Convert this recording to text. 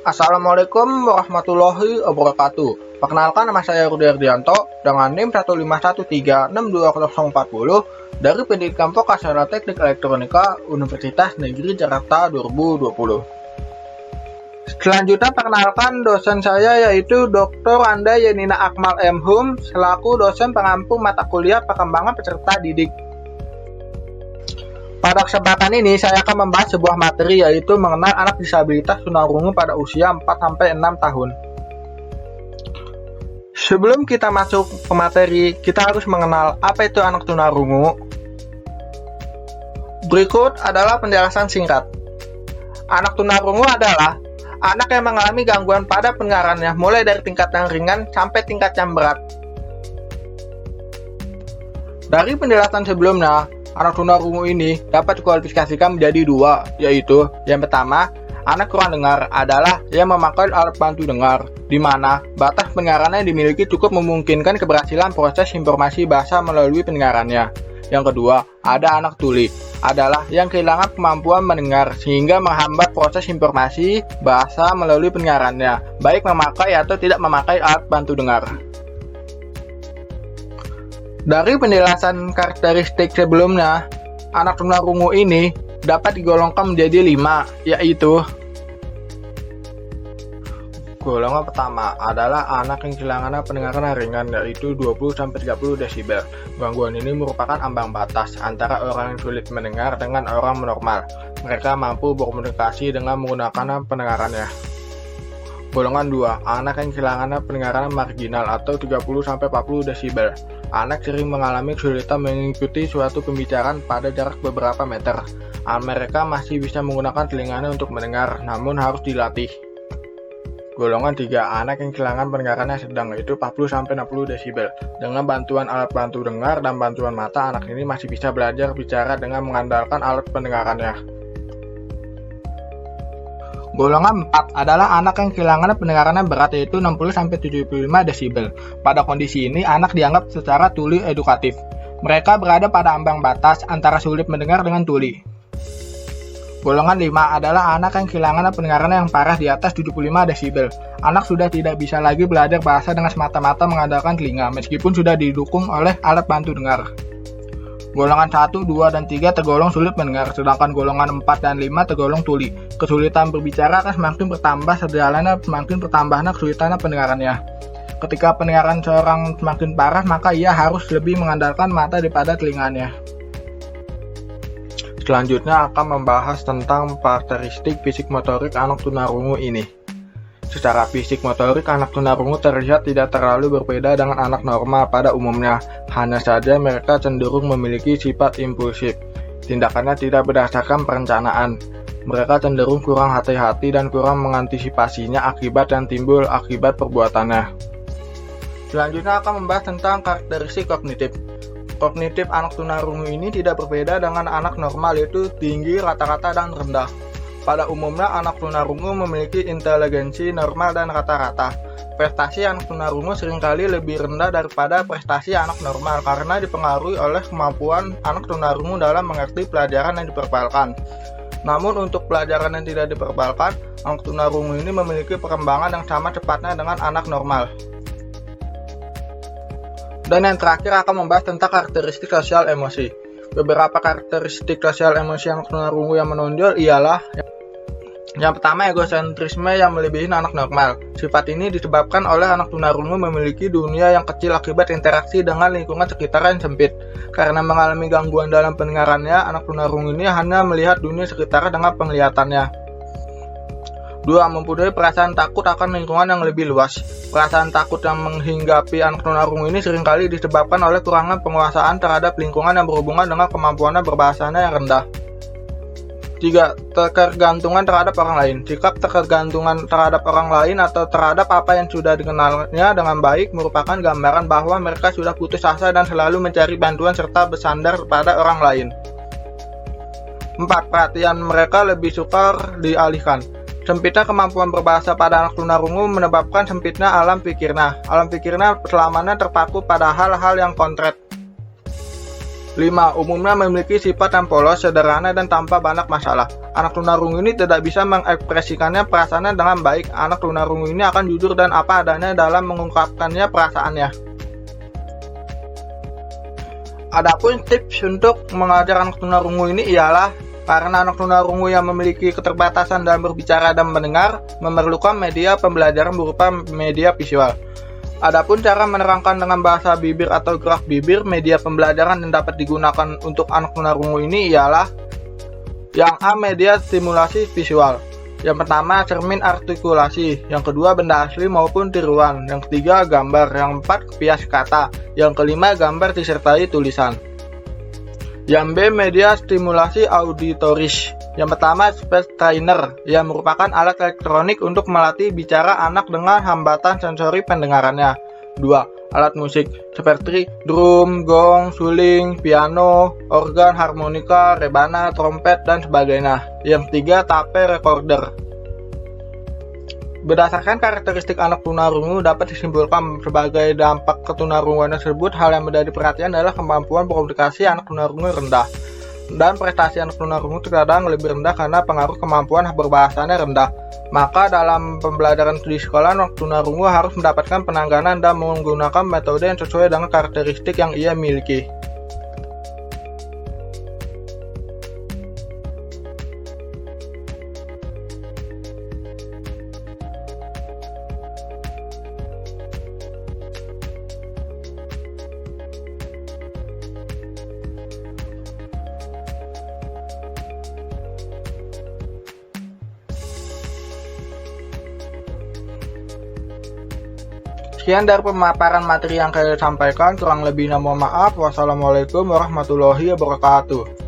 Assalamualaikum warahmatullahi wabarakatuh. Perkenalkan, nama saya Rudi Ardianto dengan NIM 151362040 dari Pendidikan Vokasional Teknik Elektronika Universitas Negeri Jakarta 2020. Selanjutnya perkenalkan dosen saya yaitu Dr. Anda Yenina Akmal M. Hum selaku dosen pengampu mata kuliah perkembangan peserta didik. Pada kesempatan ini saya akan membahas sebuah materi yaitu mengenal anak disabilitas tunarungu pada usia 4-6 tahun. Sebelum kita masuk ke materi, kita harus mengenal apa itu anak tunarungu. Berikut adalah penjelasan singkat. Anak tunarungu adalah anak yang mengalami gangguan pada pendengarannya mulai dari tingkat yang ringan sampai tingkat yang berat. Dari penjelasan sebelumnya, anak tunarungu ini dapat dikualifikasikan menjadi dua, yaitu yang pertama, anak kurang dengar adalah yang memakai alat bantu dengar, di mana batas pendengarannya dimiliki cukup memungkinkan keberhasilan proses informasi bahasa melalui pendengarannya. Yang kedua, ada anak tuli, adalah yang kehilangan kemampuan mendengar sehingga menghambat proses informasi bahasa melalui pendengarannya, baik memakai atau tidak memakai alat bantu dengar. Dari penjelasan karakteristik sebelumnya, anak tunarungu ini dapat digolongkan menjadi 5, yaitu golongan pertama adalah anak yang kehilangan pendengaran ringan, yaitu 20-30 desibel. Gangguan ini merupakan ambang batas antara orang yang sulit mendengar dengan orang normal. Mereka mampu berkomunikasi dengan menggunakan pendengarannya. Golongan 2, anak yang kehilangan pendengaran marginal atau 30-40 desibel. Anak sering mengalami kesulitan mengikuti suatu pembicaraan pada jarak beberapa meter. Mereka masih bisa menggunakan telinganya untuk mendengar, namun harus dilatih. Golongan 3, anak yang kehilangan pendengarannya sedang, yaitu 40-60 desibel. Dengan bantuan alat bantu dengar dan bantuan mata, anak ini masih bisa belajar bicara dengan mengandalkan alat pendengarannya. Golongan 4 adalah anak yang kehilangan pendengarannya berat, yaitu 60-75 desibel. Pada kondisi ini, anak dianggap secara tuli edukatif. Mereka berada pada ambang batas antara sulit mendengar dengan tuli. Golongan 5 adalah anak yang kehilangan pendengaran yang parah di atas 75 desibel. Anak sudah tidak bisa lagi belajar bahasa dengan semata-mata mengandalkan telinga, meskipun sudah didukung oleh alat bantu dengar. Golongan 1, 2, dan 3 tergolong sulit mendengar, sedangkan golongan 4 dan 5 tergolong tuli. Kesulitan berbicara akan semakin bertambah sejalannya semakin bertambahnya kesulitan pendengarannya. Ketika pendengaran seorang semakin parah, maka ia harus lebih mengandalkan mata daripada telinganya. Selanjutnya akan membahas tentang karakteristik fisik motorik anak tunarungu ini. Secara fisik motorik, anak tunarungu terlihat tidak terlalu berbeda dengan anak normal pada umumnya. Hanya saja mereka cenderung memiliki sifat impulsif. Tindakannya tidak berdasarkan perencanaan. Mereka cenderung kurang hati-hati dan kurang mengantisipasinya akibat yang timbul akibat perbuatannya. Selanjutnya akan membahas tentang karakteristik kognitif. Kognitif anak tunarungu ini tidak berbeda dengan anak normal, yaitu tinggi, rata-rata, dan rendah. Pada umumnya, anak tunarungu memiliki inteligensi normal dan rata-rata. Prestasi anak tunarungu seringkali lebih rendah daripada prestasi anak normal karena dipengaruhi oleh kemampuan anak tunarungu dalam mengerti pelajaran yang diperbalkan. Namun untuk pelajaran yang tidak diperbalkan, anak tunarungu ini memiliki perkembangan yang sama cepatnya dengan anak normal. Dan yang terakhir akan membahas tentang karakteristik sosial emosi. Beberapa karakteristik sosial emosi anak tunarungu yang menonjol ialah yang pertama, egosentrisme yang melebihi anak normal. Sifat ini disebabkan oleh anak tunarungu memiliki dunia yang kecil akibat interaksi dengan lingkungan sekitar yang sempit. Karena mengalami gangguan dalam pendengarannya, anak tunarungu ini hanya melihat dunia sekitar dengan penglihatannya. 2. Mempunyai perasaan takut akan lingkungan yang lebih luas. Perasaan takut yang menghinggapi anak tunarungu ini seringkali disebabkan oleh kurangan penguasaan terhadap lingkungan yang berhubungan dengan kemampuannya berbahasanya yang rendah. 3. Ketergantungan terhadap orang lain. Sikap ketergantungan terhadap orang lain atau terhadap apa yang sudah dikenalnya dengan baik merupakan gambaran bahwa mereka sudah putus asa dan selalu mencari bantuan serta bersandar pada orang lain. 4. Perhatian mereka lebih sukar dialihkan. Sempitnya kemampuan berbahasa pada anak tunarungu menyebabkan sempitnya alam pikirnya. Alam pikirnya selamanya terpaku pada hal-hal yang konkret. 5. 5. Umumnya memiliki sifat yang polos, sederhana, dan tanpa banyak masalah. Anak tunarungu ini tidak bisa mengekspresikannya perasaannya dengan baik. Anak tunarungu ini akan jujur dan apa adanya dalam mengungkapkannya perasaannya. Adapun tips untuk mengajar anak tunarungu ini ialah karena anak tunarungu yang memiliki keterbatasan dalam berbicara dan mendengar memerlukan media pembelajaran berupa media visual. Adapun cara menerangkan dengan bahasa bibir atau gerak bibir, media pembelajaran yang dapat digunakan untuk anak tunarungu ini ialah yang A. Media stimulasi visual. Yang pertama, cermin artikulasi. Yang kedua, benda asli maupun tiruan. Yang ketiga, gambar. Yang keempat, kias kata. Yang kelima, gambar disertai tulisan. Yang B. Media stimulasi auditoris. Yang pertama, speech trainer, yang merupakan alat elektronik untuk melatih bicara anak dengan hambatan sensori pendengarannya. 2. Alat musik, seperti drum, gong, suling, piano, organ, harmonika, rebana, trompet, dan sebagainya. Yang 3. Tape recorder. Berdasarkan karakteristik anak tunarungu dapat disimpulkan sebagai dampak ketunarunguan tersebut, hal yang menjadi perhatian adalah kemampuan berkomunikasi anak tunarungu rendah. Dan prestasi anak tunarungu terkadang lebih rendah karena pengaruh kemampuan berbahasanya rendah. Maka dalam pembelajaran di sekolah, anak tunarungu harus mendapatkan penanganan dan menggunakan metode yang sesuai dengan karakteristik yang ia miliki. Sekian dari pemaparan materi yang saya sampaikan, kurang lebihnya mohon maaf. Wassalamualaikum warahmatullahi wabarakatuh.